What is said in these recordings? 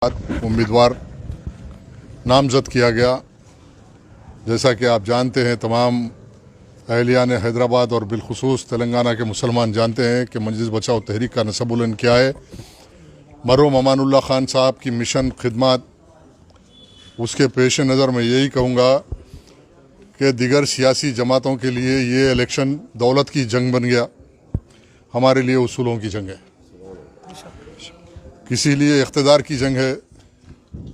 उम्मीदवार नामजद किया गया। जैसा कि आप जानते हैं, तमाम अहलियान हैदराबाद और बिलखुसूस तेलंगाना के मुसलमान जानते हैं कि मजलिस बचाओ तहरीक का नसबुलन क्या है। मरहूम अमानुल्लाह खान साहब की मिशन खिदमत, उसके पेश नज़र मैं यही कहूँगा कि दिगर सियासी जमातों के लिए ये इलेक्शन दौलत की जंग बन गया, हमारे लिए उसूलों की जंग है। किसी लिए इख्तिदार की जंग है,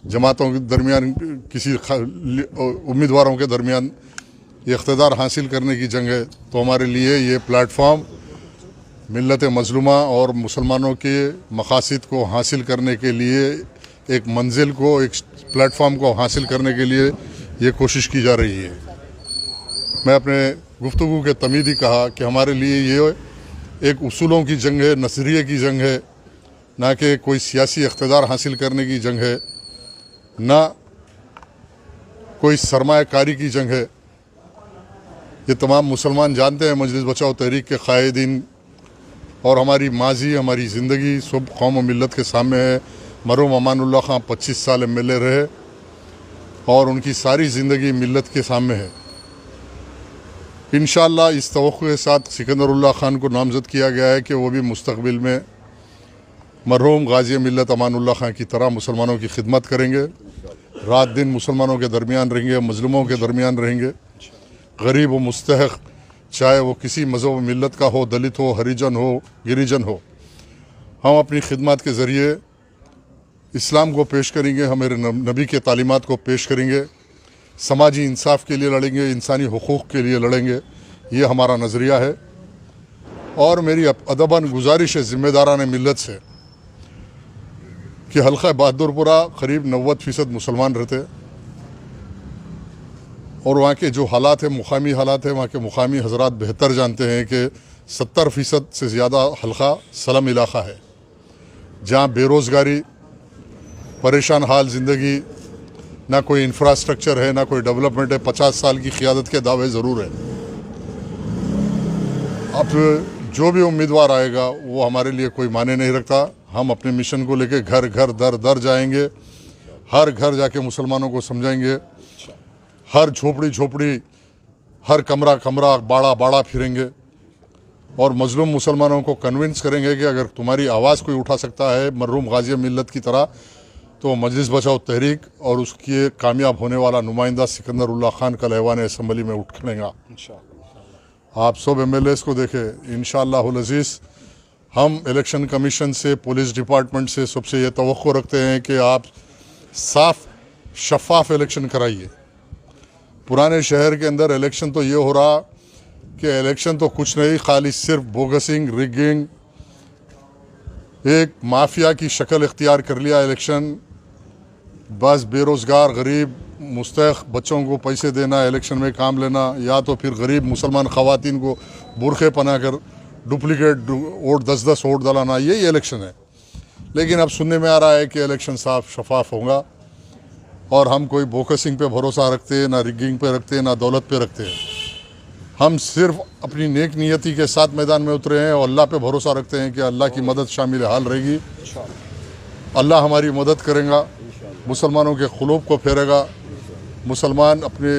जमातों के दरमियान किसी उम्मीदवारों के दरमियान इख्तिदार हासिल करने की जंग है। तो हमारे लिए ये प्लेटफॉर्म मिल्लत मज़लूमा और मुसलमानों के मकासद को हासिल करने के लिए, एक मंजिल को, एक प्लेटफॉर्म को हासिल करने के लिए ये कोशिश की जा रही है। मैं अपने गुफ्तगू के तमीदी कहा कि हमारे लिए ये एक उसूलों की जंग है, नज़रिए की जंग है, ना कि कोई सियासी इख्तिदार हासिल करने की जंग है, ना कोई सरमायाकारी की जंग है। ये तमाम मुसलमान जानते हैं, मजलिस बचाओ तहरीक के कायदीन और हमारी माजी, हमारी ज़िंदगी सब कौम और मिल्लत के सामने है। मरहूम अमानुल्लाह खान 25 साल MLA रहे और उनकी सारी ज़िंदगी मिल्लत के सामने है। इंशाअल्लाह इस तवक्कुह के साथ सिकंदरुल्लाह खान को नामज़द किया गया है कि वो भी मुस्तक़बिल में मरहूम गाज़ी मिल्लत अमानुल्लाह खान की तरह मुसलमानों की खिदमत करेंगे, रात दिन मुसलमानों के दरमियान रहेंगे, मजलूमों के दरमियान रहेंगे, गरीब व मुस्तहक़, चाहे वो किसी मज़हब मिल्लत का हो, दलित हो, हरिजन हो, गिरिजन हो, हम अपनी खिदमत के ज़रिए इस्लाम को पेश करेंगे, हमारे नबी के तालीमात को पेश करेंगे, समाजी इंसाफ के लिए लड़ेंगे, इंसानी हुकूक़ के लिए लड़ेंगे। ये हमारा नज़रिया है। और मेरी अदबन गुजारिश है ज़िम्मेदारान मिल्लत से कि हल्का बहादुरपुरा करीब 90% मुसलमान रहते और वहाँ के जो हालात है, मुकामी हालात है, वहाँ के मुकामी हजरात बेहतर जानते हैं कि 70% से ज़्यादा हल्का सलम इलाक़ा है, जहाँ बेरोज़गारी, परेशान हाल ज़िंदगी, ना कोई इंफ्रास्ट्रक्चर है, ना कोई डेवलपमेंट है। 50 साल की क़ियादत के दावे ज़रूर है। अब जो भी उम्मीदवार आएगा वो हमारे लिए कोई माने नहीं रखता। हम अपने मिशन को लेके घर घर दर दर जाएंगे, हर घर जाके मुसलमानों को समझाएंगे, हर झोपड़ी झोपड़ी, हर कमरा कमरा, बाड़ा बाड़ा फिरेंगे और मजलूम मुसलमानों को कन्विंस करेंगे कि अगर तुम्हारी आवाज़ कोई उठा सकता है मरहूम गाज़ी मिल्लत की तरह, तो मजलिस बचाओ तहरीक और उसके कामयाब होने वाला नुमाइंदा सिकंदरुल्लाह खान कल ऐवान असम्बली में उठ खड़ेगा। आप सब MLAs को देखें, इंशाअल्लाहुल अज़ीज़ हम इलेक्शन कमीशन से, पुलिस डिपार्टमेंट से सबसे ये तवक्को रखते हैं कि आप साफ शफाफ इलेक्शन कराइए। पुराने शहर के अंदर इलेक्शन तो ये हो रहा कि इलेक्शन तो कुछ नहीं, खाली सिर्फ बोगसिंग, रिगिंग, एक माफिया की शक्ल इख्तियार कर लिया इलेक्शन। बस बेरोज़गार, गरीब, मुस्तहक़ बच्चों को पैसे देना, इलेक्शन में काम लेना, या तो फिर गरीब मुसलमान ख़वातीन को बुरखे पहना कर डुप्लिकेट वोट 10-10 वोट दलाना, यही इलेक्शन है। लेकिन अब सुनने में आ रहा है कि इलेक्शन साफ शफाफ होगा और हम कोई बोकसिंग पे भरोसा रखते हैं, ना रिगिंग पे रखते हैं, ना दौलत पे रखते हैं। हम सिर्फ अपनी नेक नियति के साथ मैदान में उतरे हैं और अल्लाह पे भरोसा रखते हैं कि अल्लाह की मदद शामिल हाल रहेगी। अल्लाह हमारी मदद करेगा, मुसलमानों के क़ुलूब को फेरेगा। मुसलमान अपनी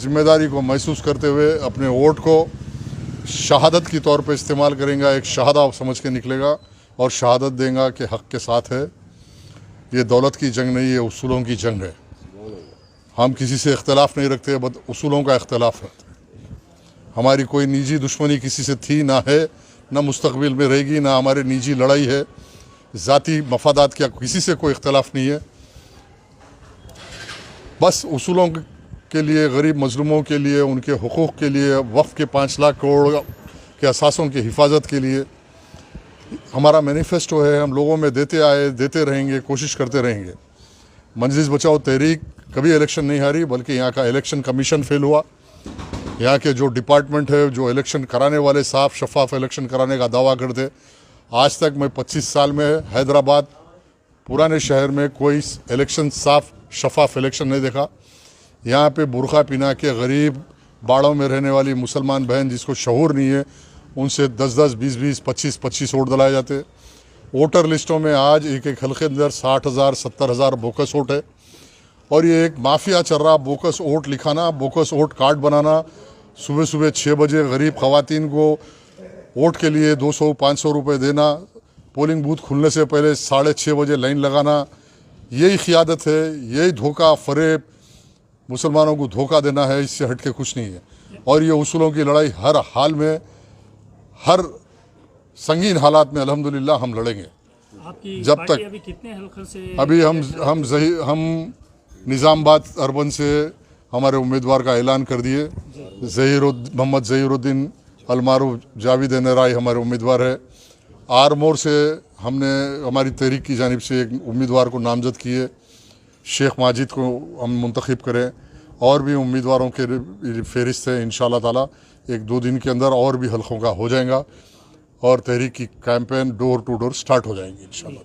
ज़िम्मेदारी को महसूस करते हुए अपने वोट को शहादत की तौर पे इस्तेमाल करेंगे, एक शहादा समझ के निकलेगा और शहादत देगा कि हक़ के साथ है। ये दौलत की जंग नहीं, ये उसूलों की जंग है। हम किसी से इख्तलाफ नहीं रखते, बस उसूलों का इख्तलाफ रखते हैं। हमारी कोई निजी दुश्मनी किसी से थी ना है, ना मुस्तक़बिल में रहेगी, ना हमारी निजी लड़ाई है, ज़ाती मफादात का किसी से कोई इख्तलाफ नहीं है। बस उसूलों के लिए, गरीब मजलूमों के लिए, उनके हुकूक़ के लिए, वफ़ के 5 लाख करोड़ के असासों की हिफाजत के लिए हमारा मैनिफेस्टो है। हम लोगों में देते आए, देते रहेंगे, कोशिश करते रहेंगे। मजलिस बचाओ तहरीक कभी इलेक्शन नहीं हारी, बल्कि यहाँ का इलेक्शन कमीशन फेल हुआ। यहाँ के जो डिपार्टमेंट है, जो इलेक्शन कराने वाले साफ शफाफ इलेक्शन कराने का दावा करते, आज तक मैं 25 साल में हैदराबाद पुराने शहर में कोई इलेक्शन साफ शफाफ इलेक्शन नहीं देखा। यहाँ पे बुरखा पिना के गरीब बाड़ों में रहने वाली मुसलमान बहन जिसको शऊर नहीं है, उनसे 10-10, 20-20, 25-25 वोट दिलाए जाते। वोटर लिस्टों में आज एक एक हल्के अंदर 60,000 70,000 बोकस वोट है। और ये एक माफिया चल रहा, बोकस वोट लिखाना, बोकस वोट कार्ड बनाना, सुबह सुबह 6 बजे गरीब ख़वातीन को वोट के लिए 200-500 रुपये देना, पोलिंग बूथ खुलने से पहले 6:30 बजे लाइन लगाना, यही क़ियादत है, यही धोखा फ़रेब, मुसलमानों को धोखा देना है। इससे हट के कुछ नहीं है। और ये उसूलों की लड़ाई हर हाल में, हर संगीन हालात में अल्हम्दुलिल्लाह हम लड़ेंगे। आपकी जब पार्टी तक अभी कितने हल्के से? अभी हम निज़ामाबाद अर्बन से हमारे उम्मीदवार का ऐलान कर दिए। मोहम्मद ज़हीरुद्दीन अलमारूफ जावेद नराई हमारे उम्मीदवार है। आरमोर से हमने हमारी तहरीक की जानिब से एक उम्मीदवार को नामजद किए, शेख माजिद को हम मुंतखब करें। और भी उम्मीदवारों के फहरिस्त है। इंशाअल्लाह ताला 1-2 दिन के अंदर और भी हल्कों का हो जाएगा और तहरीक की campaign door to door start हो जाएंगी इंशाअल्लाह।